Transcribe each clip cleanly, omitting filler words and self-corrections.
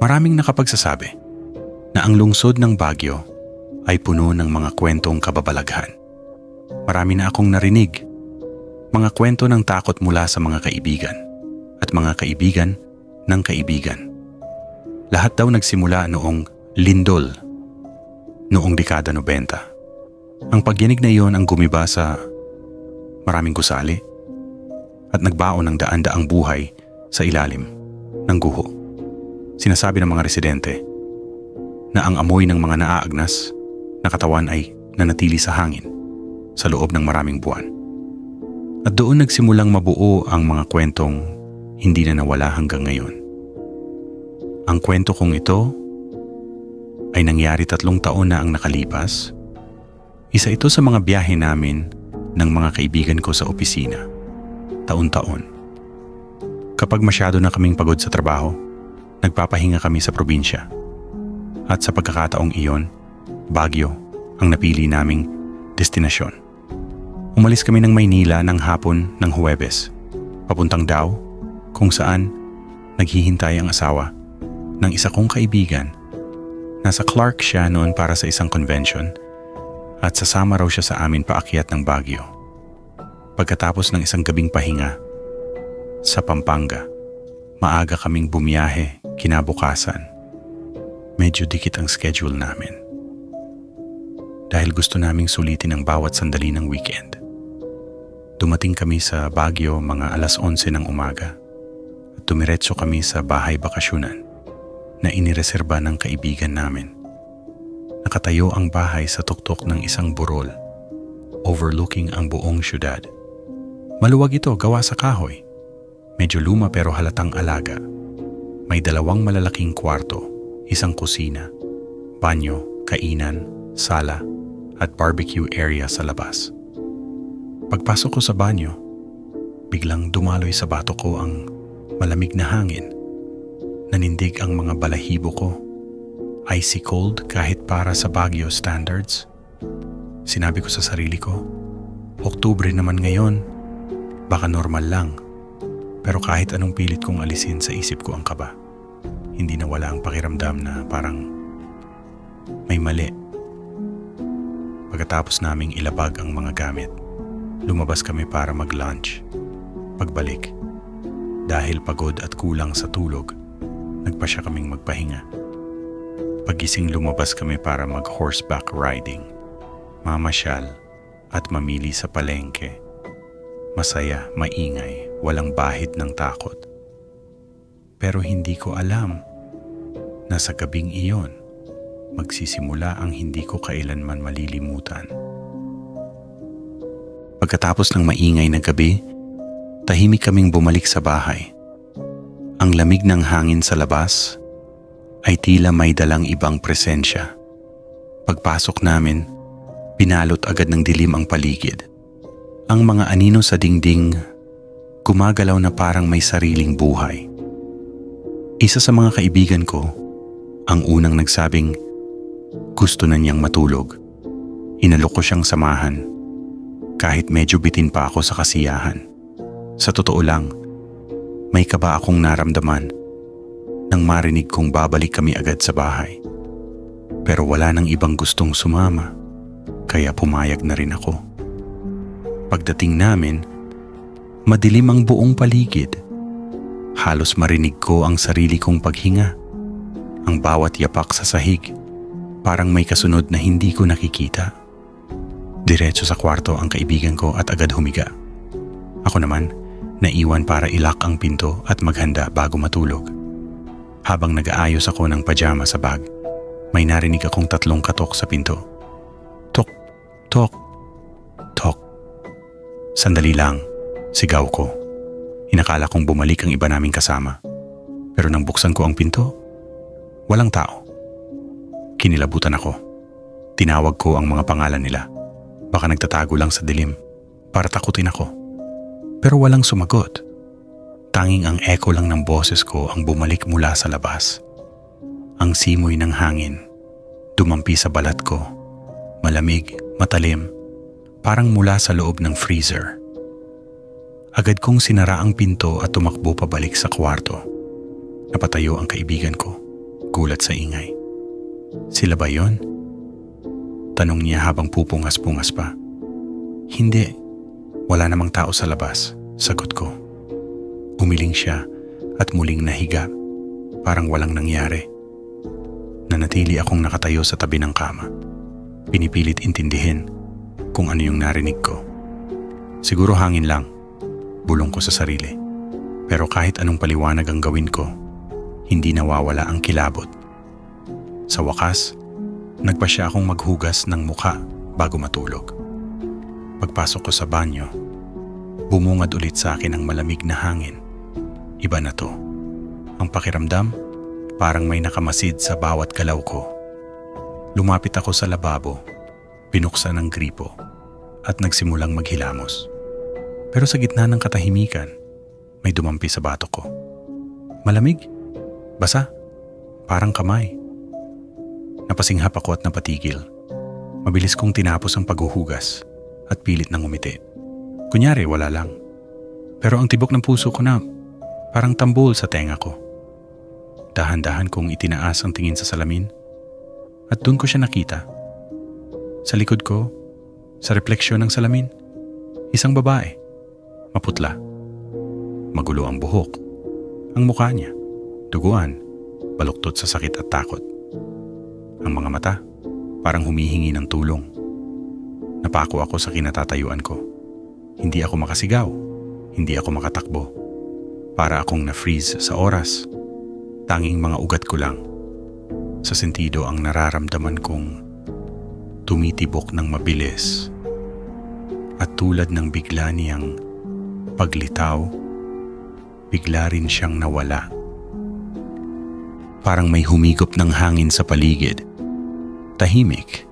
Maraming nakapagsasabi na ang lungsod ng Baguio ay puno ng mga kwentong kababalaghan. Marami na akong narinig, mga kwento ng takot mula sa mga kaibigan at mga kaibigan ng kaibigan. Lahat daw nagsimula noong lindol, noong dekada 90. Ang pagyanig na iyon ang gumiba sa maraming gusali at nagbaon ng daan-daang buhay sa ilalim ng guho. Sinasabi ng mga residente na ang amoy ng mga naaagnas na katawan ay nanatili sa hangin sa loob ng maraming buwan. At doon nagsimulang mabuo ang mga kwentong hindi na nawala hanggang ngayon. Ang kwento kong ito ay nangyari 3 taon na ang nakalipas. Isa ito sa mga biyahe namin ng mga kaibigan ko sa opisina, taon-taon. Kapag masyado na kaming pagod sa trabaho, nagpapahinga kami sa probinsya. At sa pagkakataong iyon, Baguio ang napili naming destinasyon. Umalis kami ng Maynila ng hapon ng Huwebes, papuntang Davao, kung saan naghihintay ang asawa ng isa kong kaibigan. Nasa Clark siya noon para sa isang convention at sasama raw siya sa amin paakyat ng Baguio. Pagkatapos ng isang gabing pahinga sa Pampanga, maaga kaming bumiyahe kinabukasan. Medyo dikit ang schedule namin dahil gusto naming sulitin ang bawat sandali ng weekend. Dumating kami sa Baguio mga 11:00 ng umaga at tumiretso kami sa bahay bakasyunan na inireserba ng kaibigan namin. Nakatayo ang bahay sa tuktok ng isang burol, overlooking ang buong syudad. Maluwag ito gawa sa kahoy. Medyo luma pero halatang alaga. May 2 malalaking kwarto, isang kusina, banyo, kainan, sala, at barbecue area sa labas. Pagpasok ko sa banyo, biglang dumaloy sa bato ko ang malamig na hangin. Nanindig ang mga balahibo ko. Icy cold kahit para sa Baguio standards. Sinabi ko sa sarili ko, Oktubre naman ngayon, baka normal lang. Pero kahit anong pilit kong alisin sa isip ko ang kaba, hindi nawala ang pakiramdam na parang may mali. Pagkatapos naming ilabag ang mga gamit, lumabas kami para mag-lunch. Pagbalik, dahil pagod at kulang sa tulog, nagpasya kaming magpahinga. Pagising lumabas kami para mag-horseback riding, mamasyal at mamili sa palengke. Masaya, maingay, walang bahid ng takot. Pero hindi ko alam na sa gabing iyon, magsisimula ang hindi ko kailanman malilimutan. Pagkatapos ng maingay na gabi, tahimik kaming bumalik sa bahay. Ang lamig ng hangin sa labas ay tila may dalang ibang presensya. Pagpasok namin, pinalot agad ng dilim ang paligid. Ang mga anino sa dingding gumagalaw na parang may sariling buhay. Isa sa mga kaibigan ko ang unang nagsabing gusto na niyang matulog. Inalok ko siyang samahan kahit medyo bitin pa ako sa kasiyahan. Sa totoo lang, may kaba akong naramdaman nang marinig kong babalik kami agad sa bahay. Pero wala nang ibang gustong sumama, kaya pumayag na rin ako. Pagdating namin, madilim ang buong paligid. Halos marinig ko ang sarili kong paghinga. Ang bawat yapak sa sahig, parang may kasunod na hindi ko nakikita. Diretso sa kwarto ang kaibigan ko at agad humiga. Ako naman, naiwan para ilak ang pinto at maghanda bago matulog. Habang nag-aayos ako ng pajama sa bag, may narinig akong 3 katok sa pinto. Tok, tok, tok. Sandali lang, sigaw ko. Inakala kong bumalik ang iba naming kasama. Pero nang buksan ko ang pinto, walang tao. Kinilabutan ako. Tinawag ko ang mga pangalan nila. Baka nagtatago lang sa dilim para takutin ako. Pero walang sumagot. Tanging ang echo lang ng boses ko ang bumalik mula sa labas. Ang simoy ng hangin, dumampi sa balat ko. Malamig, matalim, parang mula sa loob ng freezer. Agad kong sinara ang pinto at tumakbo pabalik sa kwarto. Napatayo ang kaibigan ko. nagulat sa ingay. Sila ba yon? Tanong niya habang pupungas-pungas pa. Hindi, wala namang tao sa labas, sagot ko. Umiling siya at muling nahiga, parang walang nangyari. Nanatili akong nakatayo sa tabi ng kama. Pinipilit intindihin kung ano yung narinig ko. Siguro hangin lang, bulong ko sa sarili. Pero kahit anong paliwanag ang gawin ko, hindi nawawala ang kilabot. Sa wakas, nagpa siya akong maghugas ng mukha bago matulog. Pagpasok ko sa banyo, bumungad ulit sa akin ang malamig na hangin. Iba na to. Ang pakiramdam, parang may nakamasid sa bawat galaw ko. Lumapit ako sa lababo, binuksan ang gripo, at nagsimulang maghilamos. Pero sa gitna ng katahimikan, may dumampi sa batok ko. Malamig? Basa? Parang kamay. Napasinghap ako at napatigil. Mabilis kong tinapos ang paghuhugas at pilit nang umiti. Kunyari wala lang. Pero ang tibok ng puso ko na parang tambol sa tenga ko. Dahan-dahan kong itinaas ang tingin sa salamin at doon ko siya nakita. Sa likod ko, sa refleksyon ng salamin, isang babae. Maputla. Magulo ang buhok. Ang mukha niya, duguan, baluktot sa sakit at takot. Ang mga mata, parang humihingi ng tulong. Napako ako sa kinatatayuan ko. Hindi ako makasigaw, hindi ako makatakbo. Para akong na-freeze sa oras. Tanging mga ugat ko lang. Sa sentido ang nararamdaman kong tumitibok ng mabilis. At tulad ng bigla niyang paglitaw, bigla rin siyang nawala. Parang may humigop ng hangin sa paligid. Tahimik.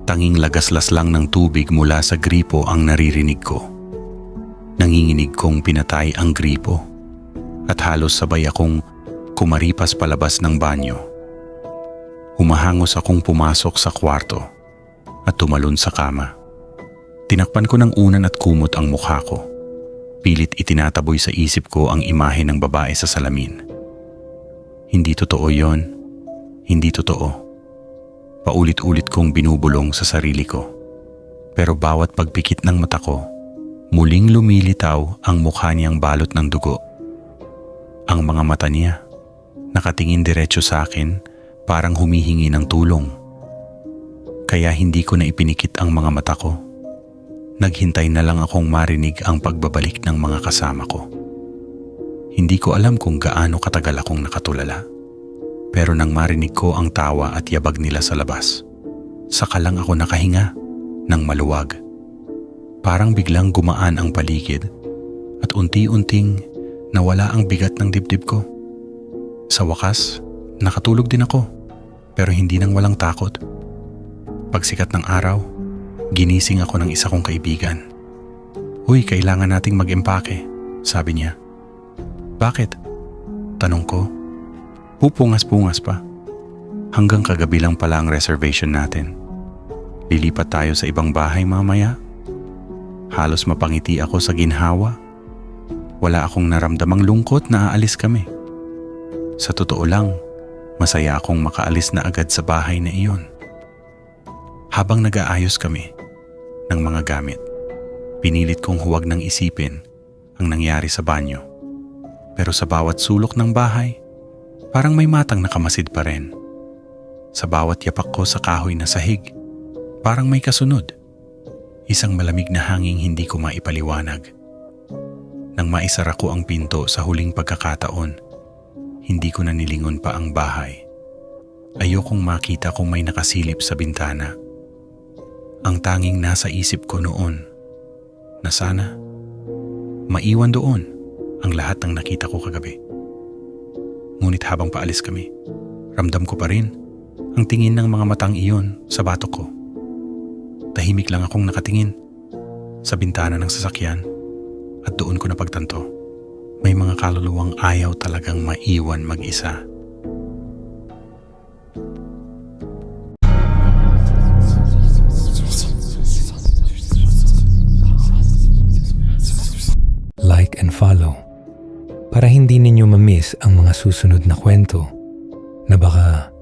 Tanging lagaslas lang ng tubig mula sa gripo ang naririnig ko. Nanginginig kong pinatay ang gripo at halos sabay akong kumaripas palabas ng banyo. Humahangos akong pumasok sa kwarto at tumalon sa kama. Tinakpan ko ng unan at kumot ang mukha ko. Pilit itinataboy sa isip ko ang imahe ng babae sa salamin. Hindi totoo yon. Hindi totoo. Paulit-ulit kong binubulong sa sarili ko. Pero bawat pagpikit ng mata ko, muling lumilitaw ang mukha niyang balot ng dugo. Ang mga mata niya, nakatingin diretso sa akin, parang humihingi ng tulong. Kaya hindi ko na ipinikit ang mga mata ko. Naghintay na lang akong marinig ang pagbabalik ng mga kasama ko. Hindi ko alam kung gaano katagal akong nakatulala. Pero nang marinig ko ang tawa at yabag nila sa labas, saka lang ako nakahinga ng maluwag. Parang biglang gumaan ang paligid at unti-unting nawala ang bigat ng dibdib ko. Sa wakas, nakatulog din ako, pero hindi nang walang takot. Pagsikat ng araw, ginising ako ng isa kong kaibigan. "Uy, kailangan nating mag-empake," sabi niya. "Bakit?" Tanong ko. Pupungas-pungas pa. Hanggang kagabi lang pala ang reservation natin. Lilipat tayo sa ibang bahay mamaya. Halos mapangiti ako sa ginhawa. Wala akong naramdamang lungkot na aalis kami. Sa totoo lang, masaya akong makaalis na agad sa bahay na iyon. Habang nag-aayos kami ng mga gamit, pinilit kong huwag nang isipin ang nangyari sa banyo. Pero sa bawat sulok ng bahay, parang may matang nakamasid pa rin. Sa bawat yapak ko sa kahoy na sahig, parang may kasunod. Isang malamig na hanging hindi ko maipaliwanag. Nang maisara ko ang pinto sa huling pagkakataon, hindi ko na nilingon pa ang bahay. Ayokong makita kung may nakasilip sa bintana. Ang tanging nasa isip ko noon, na sana maiwan doon ang lahat ng nakita ko kagabi. Ngunit habang paalis kami, ramdam ko pa rin ang tingin ng mga matang iyon sa batok ko. Tahimik lang akong nakatingin sa bintana ng sasakyan at doon ko napagtanto, may mga kaluluwang ayaw talagang maiwan mag-isa. Like and follow para hindi ninyo ma-miss ang mga susunod na kwento na baka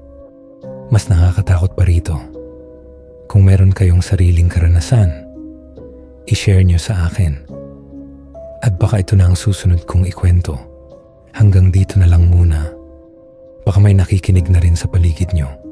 mas nakakatakot pa rito. Kung meron kayong sariling karanasan, i-share nyo sa akin. At baka ito na ang susunod kong ikwento. Hanggang dito na lang muna. Baka may nakikinig na rin sa paligid nyo.